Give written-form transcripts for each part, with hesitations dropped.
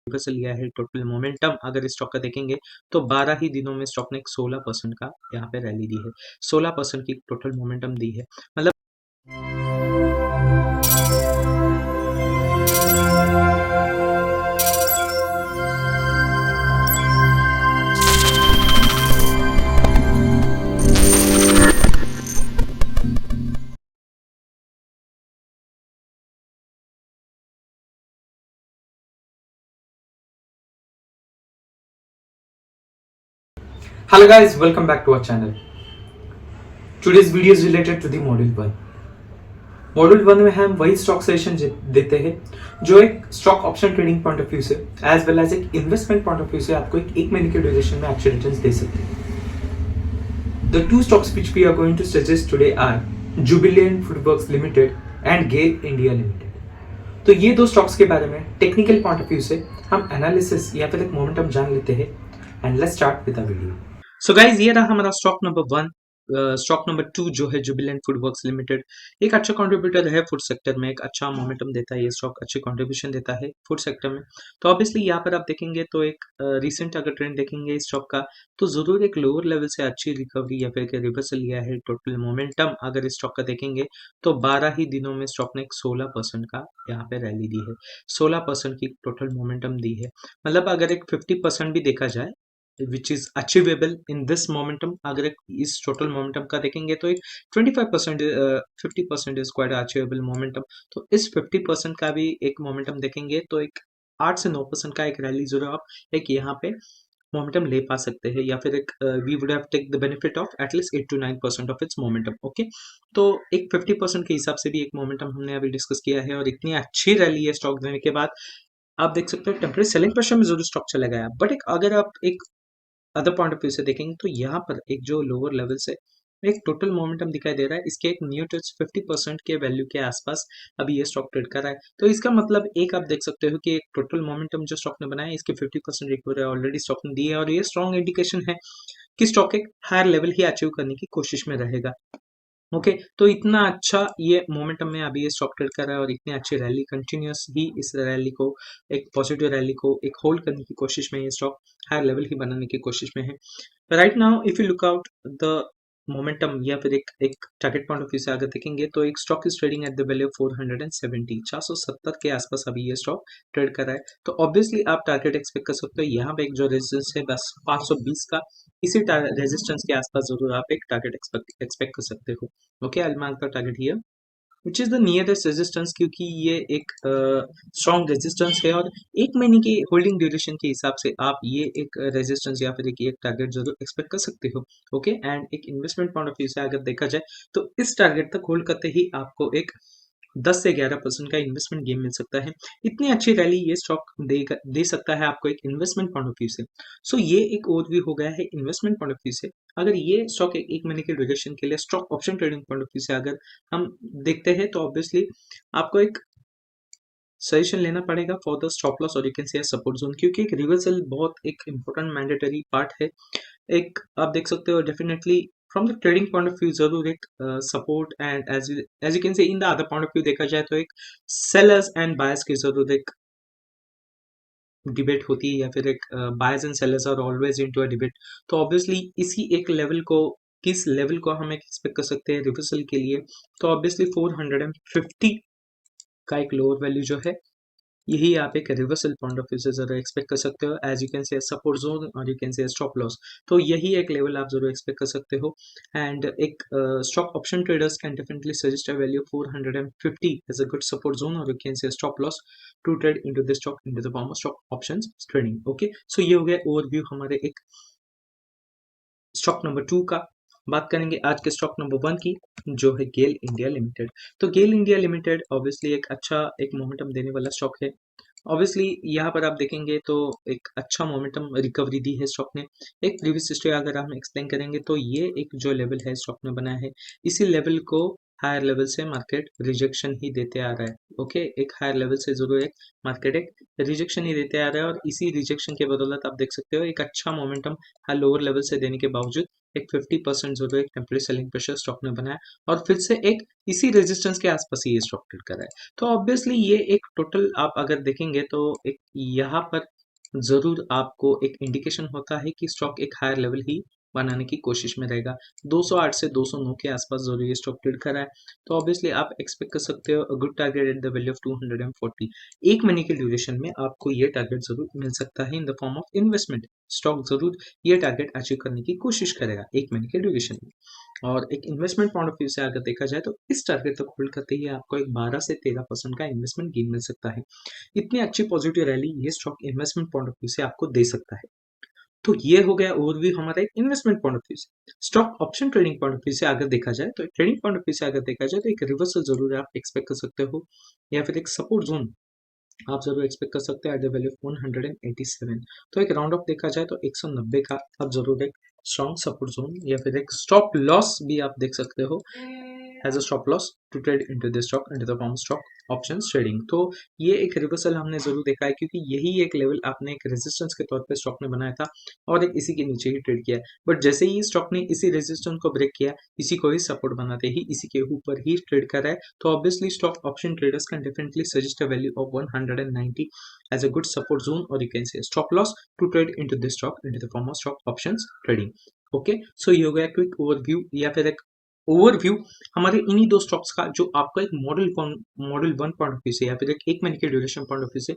Reversal लिया है। Total momentum अगर स्टॉक का देखेंगे तो 12 ही दिनों में स्टॉक ने एक 16% का यहाँ पे रैली दी है, 16% की टोटल मोमेंटम दी है। मतलब Hello guys, welcome back to our channel. Today's video is related to the Module 1. Module 1 में हम वही स्टॉक सजेशन देते हैं जो एक stock option trading point of view से एज वेल एज एक इन्वेस्टमेंट पॉइंट ऑफ व्यू से आपको एक महीने के ड्यूरेशन में अच्छे रिटर्न्स दे सकते हैं। The two stocks which we are going to suggest today are Jubilant FoodWorks Limited and GAIL India Limited. तो ये दो स्टॉक्स के बारे में टेक्निकल पॉइंट ऑफ व्यू से हम एनालिसिस या फिर एक मोमेंटम जान लेते हैं and let's start with the video. So guys ये रहा हमारा स्टॉक नंबर 1। स्टॉक नंबर 2 जो है जुबिलेंट फूडवर्क्स लिमिटेड, एक अच्छा कंट्रीब्यूटर है फूड सेक्टर में, एक अच्छा मोमेंटम देता है ये स्टॉक, अच्छी कंट्रीब्यूशन देता है फूड सेक्टर में। तो ऑब्वियसली यहाँ पर आप देखेंगे तो एक रिसेंट अगर ट्रेंड देखेंगे इस स्टॉक का तो जरूर एक लोअर लेवल से अच्छी रिकवरी या फिर रिवर्सल लिया है। टोटल मोमेंटम अगर इस स्टॉक का देखेंगे तो 12 ही दिनों में स्टॉक ने एक 16% का यहाँ पे रैली दी है, 16% की टोटल मोमेंटम दी है। मतलब अगर एक 50% भी देखा जाए which is achievable in this momentum, अगर इस टोटल मोमेंटम का देखेंगे तो एक 25% 50% इज क्वाइट अचीवेबल मोमेंटम। तो इस 50% का भी एक मोमेंटम देखेंगे तो एक 8 से 9% का एक रैली जरूर आप एक यहाँ पे मोमेंटम ले पा सकते हैं, या फिर एक we would have take the benefit of at least 8 to 9% of its momentum. Okay, तो एक 50% के हिसाब से भी एक मोमेंटम हमने अभी डिस्कस किया है और इतनी अच्छी रैली है स्टॉक देने के बाद आप देख सकते हो टेम्परेरी सेलिंग प्रेशर में जरूर स्टॉक चला गया। बट एक अगर आप एक अदर पॉइंट ऑफ व्यू से देखेंगे तो यहाँ पर एक जो लोअर लेवल से एक टोटल मोमेंटम दिखाई दे रहा है, इसके एक नियर टू 50% के वैल्यू के आसपास अभी ये स्टॉक ट्रेड कर रहा है। तो इसका मतलब एक आप देख सकते हो कि एक टोटल मोमेंटम जो स्टॉक ने बनाया इसके 50% रिकवरी ऑलरेडी स्टॉक ने दी है और ये स्ट्रॉन्ग इंडिकेशन है कि स्टॉक एक हायर लेवल ही अचीव करने की कोशिश में रहेगा। ओके, तो इतना अच्छा ये मोमेंटम में अभी ये स्टॉक ट्रेड कर रहा है और इतनी अच्छी रैली कंटिन्यूस ही इस रैली को एक पॉजिटिव रैली को एक होल्ड करने की कोशिश में ये स्टॉक हायर लेवल ही बनाने की कोशिश में है। Right now if you look out the momentum या फिर एक टारगेट पॉइंट ऑफ व्यू से अगर देखेंगे तो एक stock is trading at the value 470 470 के आसपास अभी ये स्टॉक ट्रेड कर रहा है। तो ऑब्वियसली आप टारगेट एक्सपेक्ट कर सकते हो यहाँ पे एक जो रेजिस्टेंस है बस 520 का, इसी रेजिस्टेंस के आसपास जरूर आप एक टारगेट एक्सपेक्ट कर सकते हो। Okay, I will mark the target here which is the nearest resistance, क्योंकि ये एक स्ट्रॉन्ग रेजिस्टेंस है और एक महीने की होल्डिंग ड्यूरेशन के हिसाब से आप ये एक रेजिस्टेंस या फिर एक टारगेट जरूर एक्सपेक्ट कर सकते हो। ओके, एंड एक इन्वेस्टमेंट पॉइंट ऑफ व्यू से अगर देखा जाए तो इस टारगेट तक होल्ड करते ही आपको एक 10 से 11% का इन्वेस्टमेंट गेम मिल सकता है। इतनी अच्छी रैली ये स्टॉक दे सकता है आपको एक इन्वेस्टमेंट पॉइंट ऑफ व्यू से। सो ये एक ओवरव्यू हो गया है इन्वेस्टमेंट पॉइंट ऑफ व्यू से। अगर ये स्टॉक एक महीने के ड्यूरेशन के लिए stock option trading point of view से अगर हम देखते हैं तो ऑब्वियसली आपको एक सजेशन लेना पड़ेगा फॉर द स्टॉप लॉस और you can say support zone, क्योंकि एक रिवर्सल बहुत एक इंपॉर्टेंट मैंडेटरी पार्ट है। एक आप देख सकते हो definitely from the trading point of view जरूर एक support and as you can say in the other point of view देखा जाए तो एक सेलर्स एंड बायर्स की जरूर एक डिबेट होती है या फिर एक buyers and sellers are always into a debate. तो ऑब्वियसली इसी एक लेवल को किस लेवल को हम एक्सपेक्ट कर सकते हैं रिवर्सल के लिए, तो ऑब्वियसली 450 का एक लोअर वैल्यू जो है यही आप एक रिवर्सल पॉइंट ऑफ व्यू से जरूर एक्सपेक्ट कर सकते हो। As you can say support zone और you can say stop loss, तो यही एक लेवल आप जरूर एक्सपेक्ट कर सकते हो। एंड एक stock option traders can definitely suggest a value 450 as a good support zone और you can say stop loss to trade into the stock into the form of stock options trading. Okay, so ये हो गया overview हमारे एक stock number 2 का। बात करेंगे आज के स्टॉक नंबर 1 की जो है गेल इंडिया लिमिटेड। तो गेल इंडिया लिमिटेड ऑब्वियसली एक अच्छा एक मोमेंटम देने वाला स्टॉक है। ऑब्वियसली यहाँ पर आप देखेंगे तो एक अच्छा मोमेंटम रिकवरी दी है स्टॉक ने। एक प्रीवियस हिस्ट्री अगर हम एक्सप्लेन करेंगे तो ये एक जो लेवल है स्टॉक ने बनाया है इसी लेवल को हायर लेवल से मार्केट रिजेक्शन ही देते आ रहा है। ओके, एक हायर लेवल से जरूर एक मार्केट एक रिजेक्शन ही देते आ रहा है और इसी रिजेक्शन के बदौलत आप देख सकते हो एक अच्छा मोमेंटम हाई लोअर लेवल से देने के बावजूद एक 50% जरूर एक टेम्परेरी सेलिंग प्रेशर स्टॉक ने बनाया और फिर से एक इसी रेजिस्टेंस के आसपास ही ये स्टॉक ट्रेड कर रहा है। तो ऑब्वियसली ये एक टोटल आप अगर देखेंगे तो एक यहाँ पर ज़रूर आपको एक इंडिकेशन होता है कि स्टॉक एक हायर लेवल ही बनाने की कोशिश में रहेगा। 208 से 209 के आसपास ज़रूर ये स्टॉक ट्रेड कर रहा है, तो ऑब्वियसली आप एक्सपेक्ट कर सकते हो a good target at the value of 240। 1 महीने के ड्यूरेशन में आपको ये टारगेट ज़रूर मिल सकता है in the form of investment. Stock ज़रूर ये टारगेट अचीव करने की कोशिश करेगा 1 महीने के ड्यूरेशन में। और एक इन्वेस्टमेंट पॉइंट ऑफ व्यू से अगर देखा जाए तो इस टारगेट तक होल्ड करते ही आपको एक 12 से 13% का इन्वेस्टमेंट गेन मिल सकता है। इतनी अच्छी पॉजिटिव रैली ये stock investment point of view से आपको दे सकता है। तो ये हो गया ओवरव्यू हमारा एक इन्वेस्टमेंट पॉइंट ऑफ व्यू से। Stock option trading point of view से अगर देखा जाए तो ट्रेडिंग पॉइंट ऑफ व्यू से अगर देखा जाए तो एक रिवर्सल जरूर आप एक्सपेक्ट कर सकते हो, या फिर एक सपोर्ट जोन आप जरूर एक्सपेक्ट कर सकते हो एट द वैल्यू ऑफ 187। तो एक राउंड ऑफ देखा जाए तो 190 का आप जरूर एक स्ट्रॉन्ग सपोर्ट जोन या फिर एक स्टॉप लॉस भी आप देख सकते हो as a stop loss to trade into the stock into the form stock options trading. तो ये एक रिवर्सल हमने जरूर देखा है, क्योंकि यही एक लेवल आपने एक रेजिस्टेंस के तौर पे स्टॉक ने बनाया था और एक इसी के नीचे ही ट्रेड किया है। बट जैसे ही स्टॉक ने इसी रेजिस्टेंस को ब्रेक किया, इसी को ही सपोर्ट बनाते ही इसी के ऊपर ही ट्रेड कर रहा है, तो obviously stock option traders can definitely suggest a value of 190 as a good support zone, or you can say stop loss to trade into this stock into the form of stock options trading. Okay, so ये हो गया quick overview या फिर एक overview हमारे इन्हीं दो stocks का, जो आपका एक model one point of view से या फिर एक महीने के ड्यूरेशन पॉइंट ऑफ व्यू से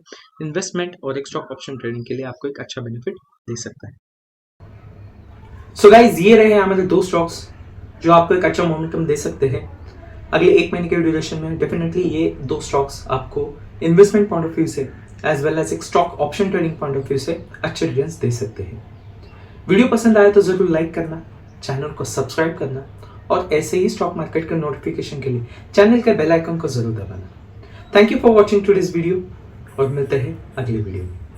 इन्वेस्टमेंट और एक स्टॉक ऑप्शन ट्रेडिंग के लिए आपको एक अच्छा बेनिफिट दे सकता है। सो गाइज, ये रहे हमारे दो स्टॉक्स जो आपको एक अच्छा मोमेंटम दे सकते हैं अगले 1 महीने के ड्यूरेशन में। डेफिनेटली ये दो स्टॉक्स आपको इन्वेस्टमेंट पॉइंट ऑफ व्यू से एज वेल एज एक stock option trading point of view से अच्छे रिटर्न्स दे सकते हैं। वीडियो पसंद आए तो जरूर लाइक करना, चैनल को सब्सक्राइब करना और ऐसे ही स्टॉक मार्केट के नोटिफिकेशन के लिए चैनल के बेल आइकन को जरूर दबाना। Thank you for watching today's video और मिलते हैं अगले वीडियो में।